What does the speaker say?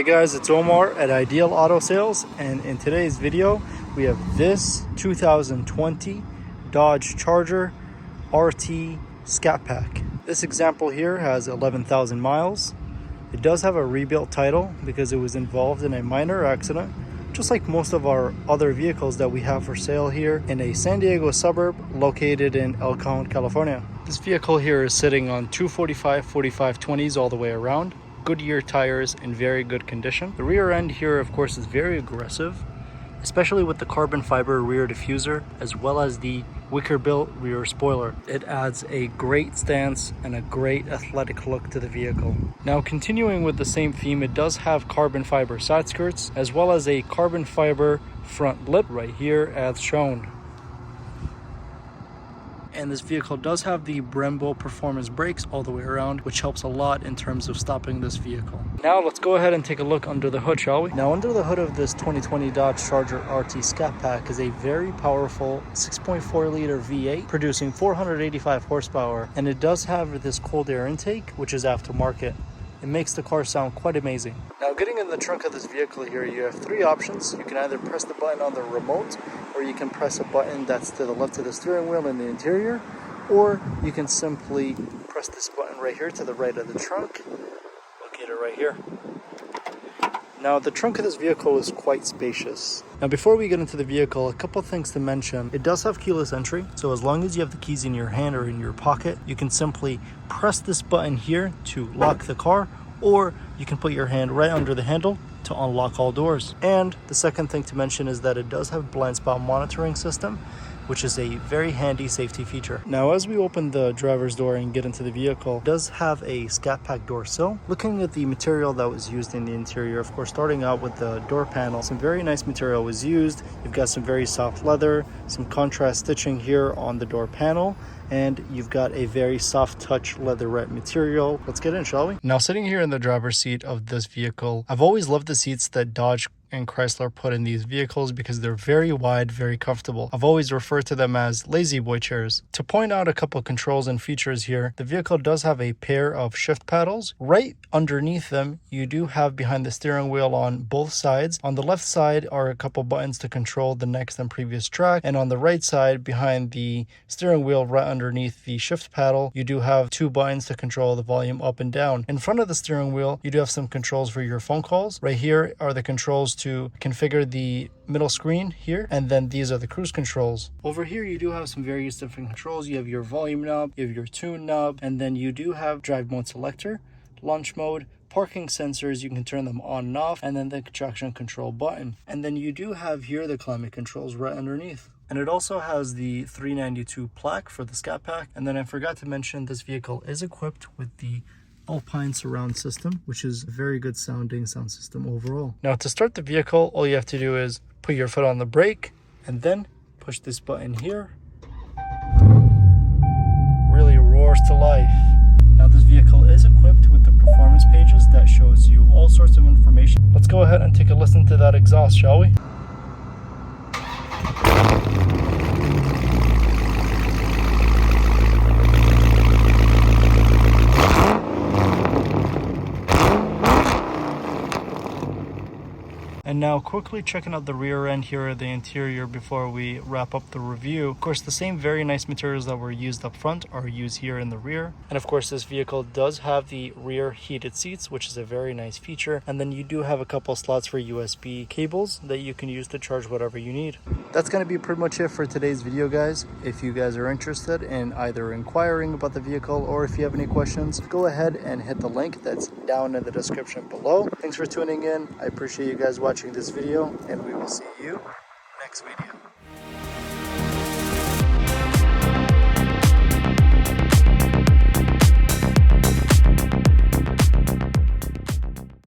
Hey guys, it's Omar at Ideal Auto Sales, and in today's video we have this 2020 Dodge Charger RT Scat Pack. This example here has 11,000 miles. It does have a rebuilt title because it was involved in a minor accident, just like most of our other vehicles that we have for sale here in a San Diego suburb located in El Cajon, California. This vehicle here is sitting on 245 45/20s all the way around. Goodyear tires in very good condition. The rear end here, of course, is very aggressive, especially with the carbon fiber rear diffuser as well as the wicker built rear spoiler. It adds a great stance and a great athletic look to the vehicle. Now, continuing with the same theme, it does have carbon fiber side skirts as well as a carbon fiber front lip right here as shown. And this vehicle does have the Brembo performance brakes all the way around, which helps a lot in terms of stopping this vehicle. Now let's go ahead and take a look under the hood, shall we? Now, under the hood of this 2020 Dodge Charger RT Scat Pack is a very powerful 6.4 liter V8 producing 485 horsepower, and it does have this cold air intake, which is aftermarket. It makes the car sound quite amazing. Now, getting in the trunk of this vehicle here, you have three options. You can either press the button on the remote, or you can press a button that's to the left of the steering wheel in the interior, or you can simply press this button right here to the right of the trunk, located right here. Now, the trunk of this vehicle is quite spacious. Now, before we get into the vehicle, a couple things to mention. It does have keyless entry, so as long as you have the keys in your hand or in your pocket, you can simply press this button here to lock the car, or you can put your hand right under the handle to unlock all doors. And the second thing to mention is that it does have blind spot monitoring system, which is a very handy safety feature. Now, as we open the driver's door and get into the vehicle, it does have a Scat Pack door sill. Looking at the material that was used in the interior, of course, starting out with the door panel, some very nice material was used. You've got some very soft leather, some contrast stitching here on the door panel, and you've got a very soft touch leatherette material. Let's get in, shall we? Now, sitting here in the driver's seat of this vehicle, I've always loved the seats that Dodge and Chrysler put in these vehicles because they're very wide, very comfortable. I've always referred to them as lazy boy chairs. To point out a couple controls and features here, the vehicle does have a pair of shift paddles. Right underneath them, you do have behind the steering wheel on both sides. On the left side are a couple buttons to control the next and previous track, and on the right side behind the steering wheel, right underneath the shift paddle, you do have two buttons to control the volume up and down. In front of the steering wheel, you do have some controls for your phone calls. Right here are the controls to configure the middle screen here, and then these are the cruise controls. Over here you do have some various different controls. You have your volume knob, you have your tune knob, and then you do have drive mode selector, launch mode, parking sensors, you can turn them on and off, and then the traction control button. And then you do have here the climate controls right underneath. And it also has the 392 plaque for the Scat Pack. And then I forgot to mention, this vehicle is equipped with the Alpine surround system, which is a very good sounding sound system overall. Now, to start the vehicle, all you have to do is put your foot on the brake and then push this button here. Really roars to life. Now, this vehicle is equipped with the performance pages that shows you all sorts of information. Let's go ahead and take a listen to that exhaust, shall we? And now, quickly checking out the rear end here of the interior before we wrap up the review. Of course, the same very nice materials that were used up front are used here in the rear. And of course, this vehicle does have the rear heated seats, which is a very nice feature. And then you do have a couple slots for USB cables that you can use to charge whatever you need. That's going to be pretty much it for today's video, guys. If you guys are interested in either inquiring about the vehicle or if you have any questions, go ahead and hit the link that's down in the description below. Thanks for tuning in. I appreciate you guys watching this video, and we will see you next video.